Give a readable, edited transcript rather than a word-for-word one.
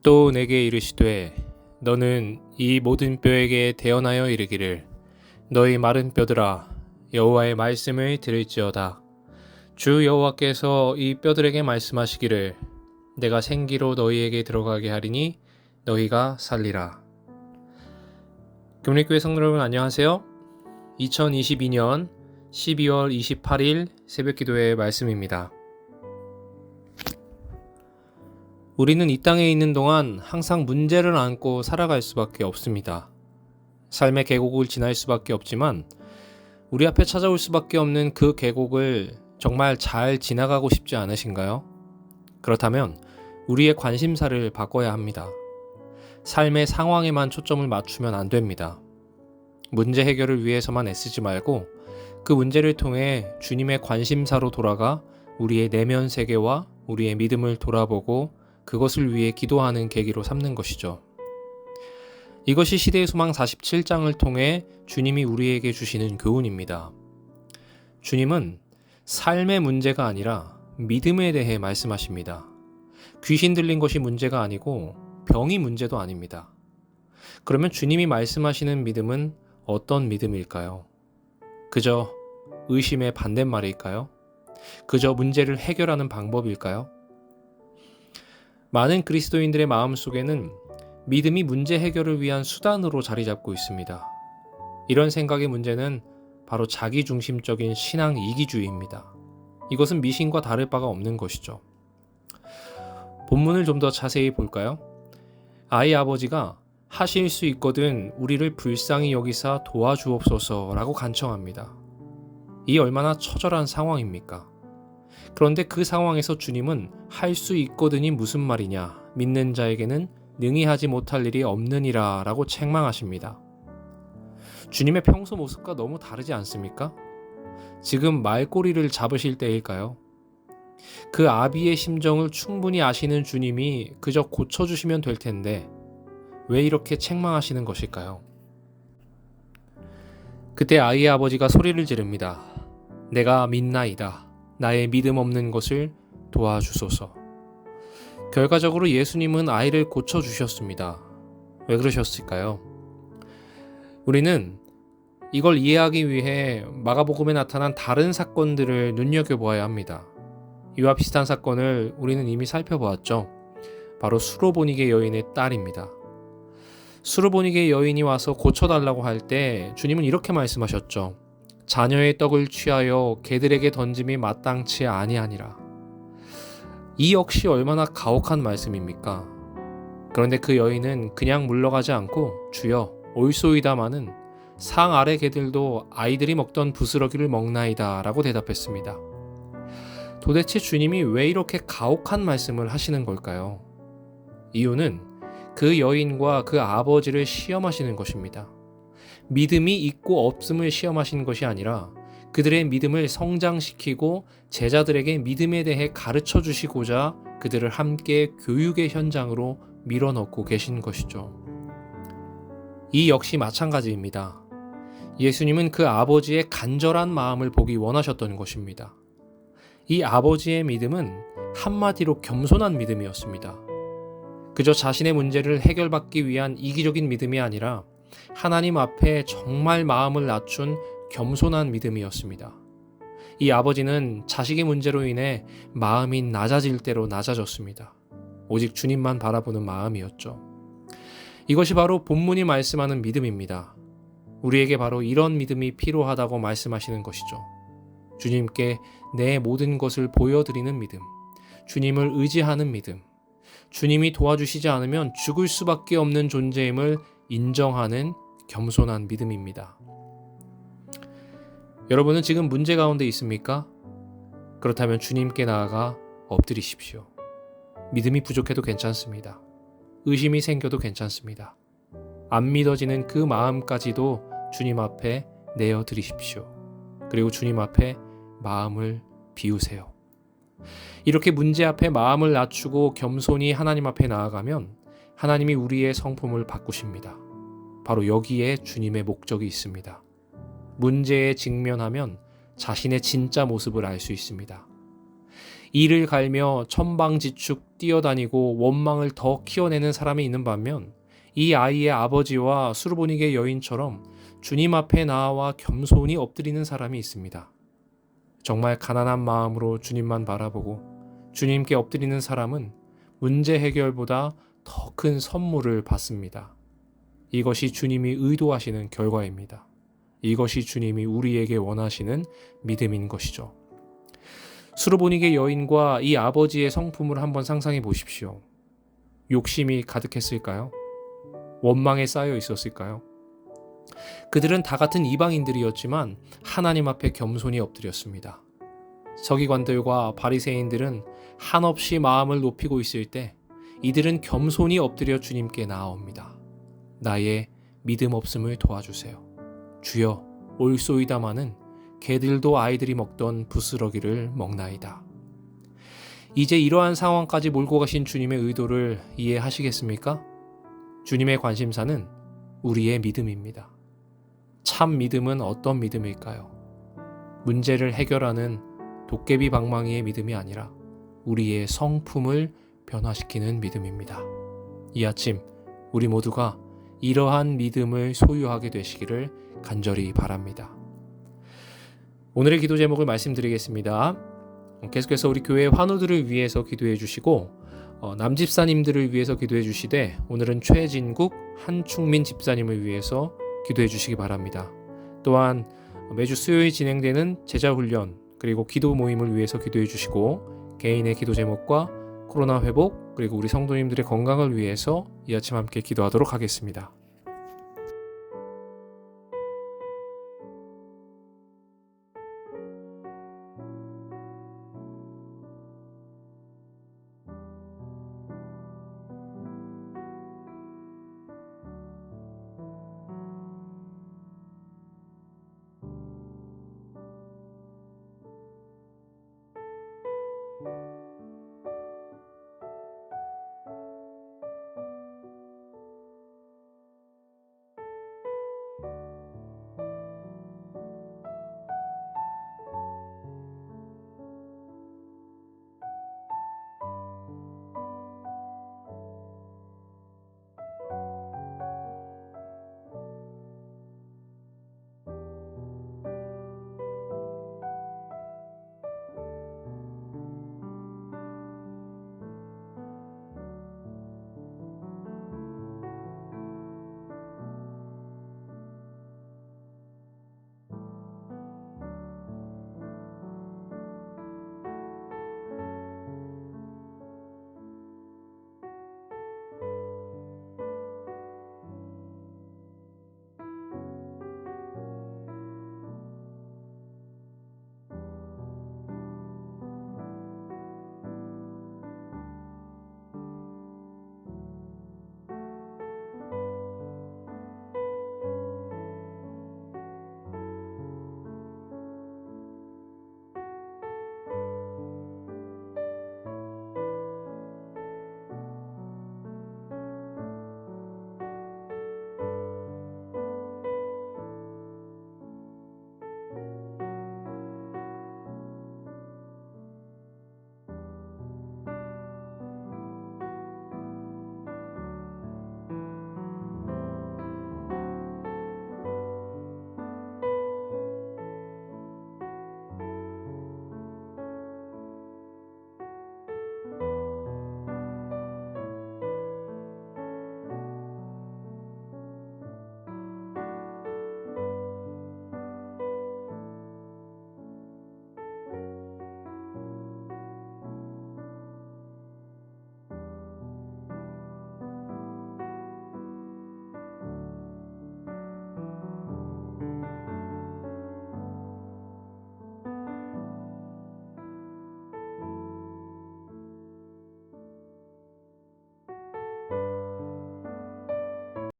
또 내게 이르시되 너는 이 모든 뼈에게 대언하여 이르기를 너희 마른 뼈들아 여호와의 말씀을 들을지어다. 주 여호와께서 이 뼈들에게 말씀하시기를 내가 생기로 너희에게 들어가게 하리니 너희가 살리라. 금리교회 성도 여러분 안녕하세요. 2022년 12월 28일 새벽기도의 말씀입니다. 우리는 이 땅에 있는 동안 항상 문제를 안고 살아갈 수밖에 없습니다. 삶의 계곡을 지날 수밖에 없지만 우리 앞에 찾아올 수밖에 없는 그 계곡을 정말 잘 지나가고 싶지 않으신가요? 그렇다면 우리의 관심사를 바꿔야 합니다. 삶의 상황에만 초점을 맞추면 안 됩니다. 문제 해결을 위해서만 애쓰지 말고 그 문제를 통해 주님의 관심사로 돌아가 우리의 내면 세계와 우리의 믿음을 돌아보고 그것을 위해 기도하는 계기로 삼는 것이죠. 이것이 시대의 소망 47장을 통해 주님이 우리에게 주시는 교훈입니다. 주님은 삶의 문제가 아니라 믿음에 대해 말씀하십니다. 귀신 들린 것이 문제가 아니고 병이 문제도 아닙니다. 그러면 주님이 말씀하시는 믿음은 어떤 믿음일까요? 그저 의심의 반대말일까요? 그저 문제를 해결하는 방법일까요? 많은 그리스도인들의 마음속에는 믿음이 문제 해결을 위한 수단으로 자리 잡고 있습니다. 이런 생각의 문제는 바로 자기중심적인 신앙 이기주의입니다. 이것은 미신과 다를 바가 없는 것이죠. 본문을 좀 더 자세히 볼까요? 아이 아버지가 하실 수 있거든 우리를 불쌍히 여기사 도와주옵소서라고 간청합니다. 이 얼마나 처절한 상황입니까? 그런데 그 상황에서 주님은 할 수 있거든이 무슨 말이냐, 믿는 자에게는 능히 하지 못할 일이 없느니라 라고 책망하십니다. 주님의 평소 모습과 너무 다르지 않습니까? 지금 말꼬리를 잡으실 때일까요? 그 아비의 심정을 충분히 아시는 주님이 그저 고쳐주시면 될 텐데 왜 이렇게 책망하시는 것일까요? 그때 아이의 아버지가 소리를 지릅니다. 내가 믿나이다. 나의 믿음 없는 것을 도와주소서. 결과적으로 예수님은 아이를 고쳐주셨습니다. 왜 그러셨을까요? 우리는 이걸 이해하기 위해 마가복음에 나타난 다른 사건들을 눈여겨보아야 합니다. 이와 비슷한 사건을 우리는 이미 살펴보았죠. 바로 수로보니게 여인의 딸입니다. 수로보니게 여인이 와서 고쳐달라고 할 때 주님은 이렇게 말씀하셨죠. 자녀의 떡을 취하여 개들에게 던짐이 마땅치 아니하니라. 이 역시 얼마나 가혹한 말씀입니까? 그런데 그 여인은 그냥 물러가지 않고 주여 옳소이다마는 상 아래 개들도 아이들이 먹던 부스러기를 먹나이다 라고 대답했습니다. 도대체 주님이 왜 이렇게 가혹한 말씀을 하시는 걸까요? 이유는 그 여인과 그 아버지를 시험하시는 것입니다. 믿음이 있고 없음을 시험하신 것이 아니라 그들의 믿음을 성장시키고 제자들에게 믿음에 대해 가르쳐 주시고자 그들을 함께 교육의 현장으로 밀어넣고 계신 것이죠. 이 역시 마찬가지입니다. 예수님은 그 아버지의 간절한 마음을 보기 원하셨던 것입니다. 이 아버지의 믿음은 한마디로 겸손한 믿음이었습니다. 그저 자신의 문제를 해결받기 위한 이기적인 믿음이 아니라 하나님 앞에 정말 마음을 낮춘 겸손한 믿음이었습니다. 이 아버지는 자식의 문제로 인해 마음이 낮아질 대로 낮아졌습니다. 오직 주님만 바라보는 마음이었죠. 이것이 바로 본문이 말씀하는 믿음입니다. 우리에게 바로 이런 믿음이 필요하다고 말씀하시는 것이죠. 주님께 내 모든 것을 보여드리는 믿음, 주님을 의지하는 믿음, 주님이 도와주시지 않으면 죽을 수밖에 없는 존재임을 인정하는 겸손한 믿음입니다. 여러분은 지금 문제 가운데 있습니까? 그렇다면 주님께 나아가 엎드리십시오. 믿음이 부족해도 괜찮습니다. 의심이 생겨도 괜찮습니다. 안 믿어지는 그 마음까지도 주님 앞에 내어 드리십시오. 그리고 주님 앞에 마음을 비우세요. 이렇게 문제 앞에 마음을 낮추고 겸손히 하나님 앞에 나아가면 하나님이 우리의 성품을 바꾸십니다. 바로 여기에 주님의 목적이 있습니다. 문제에 직면하면 자신의 진짜 모습을 알 수 있습니다. 이를 갈며 천방지축 뛰어다니고 원망을 더 키워내는 사람이 있는 반면 이 아이의 아버지와 수르보니게 여인처럼 주님 앞에 나와 겸손히 엎드리는 사람이 있습니다. 정말 가난한 마음으로 주님만 바라보고 주님께 엎드리는 사람은 문제 해결보다 더 큰 선물을 받습니다. 이것이 주님이 의도하시는 결과입니다. 이것이 주님이 우리에게 원하시는 믿음인 것이죠. 수르보니게 여인과 이 아버지의 성품을 한번 상상해 보십시오. 욕심이 가득했을까요? 원망에 쌓여 있었을까요? 그들은 다 같은 이방인들이었지만 하나님 앞에 겸손히 엎드렸습니다. 서기관들과 바리새인들은 한없이 마음을 높이고 있을 때 이들은 겸손히 엎드려 주님께 나아옵니다. 나의 믿음 없음을 도와주세요. 주여, 올소이다마는 개들도 아이들이 먹던 부스러기를 먹나이다. 이제 이러한 상황까지 몰고 가신 주님의 의도를 이해하시겠습니까? 주님의 관심사는 우리의 믿음입니다. 참 믿음은 어떤 믿음일까요? 문제를 해결하는 도깨비 방망이의 믿음이 아니라 우리의 성품을 변화시키는 믿음입니다. 이 아침 우리 모두가 이러한 믿음을 소유하게 되시기를 간절히 바랍니다. 오늘의 기도 제목을 말씀드리겠습니다. 계속해서 우리 교회 환우들을 위해서 기도해 주시고 남집사님들을 위해서 기도해 주시되 오늘은 최진국, 한충민 집사님을 위해서 기도해 주시기 바랍니다. 또한 매주 수요일 진행되는 제자훈련 그리고 기도 모임을 위해서 기도해 주시고 개인의 기도 제목과 코로나 회복 그리고 우리 성도님들의 건강을 위해서 이 아침 함께 기도하도록 하겠습니다.